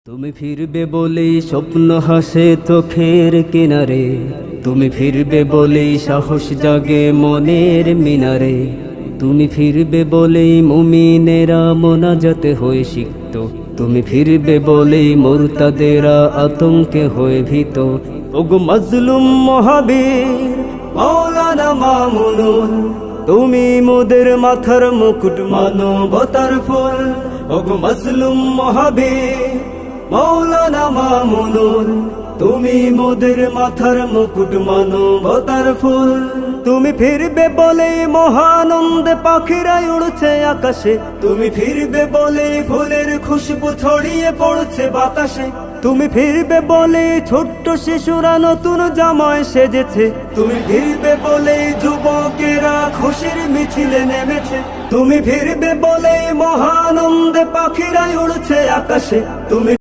তুমি ফিরবে বলেই স্বপ্ন হাসে চোখের কিনারে, তুমি ফিরবে বলেই সাহস জাগে মনের মিনারে। তুমি ফিরবে বলেই মুমিনেরা মোনাজাতে হয়ে সিক্ত, তুমি ফিরবে বলেই মুরতাদেরা আতঙ্কে হয়ে ভীত। ওগো মাজলুম মহাবীর মাওলানা মামুনুল, তুমি মোদের মাথার মুকুট মানবতার ফুল। ওগো মাজলুম মহাবীর মাওলানা মামুনুল, তুমি মোদের মাথার মুকুট মানবতার ফুল। তুমি ফিরবে বলে মহানন্দে পাখিরা উড়ছে আকাশে, তুমি ফিরবে বলে ফুলের খুশবু ছড়িয়ে পড়ছে বাতাসে। তুমি ফিরবে বলে ছোট্ট শিশুরা নতুন জামায় সেজেছে, তুমি ফিরবে বলে যুবকেরা খুশির মিছিলে নেমেছে। তুমি ফিরবে বলে মহানন্দে পাখিরা উড়ছে আকাশে, তুমি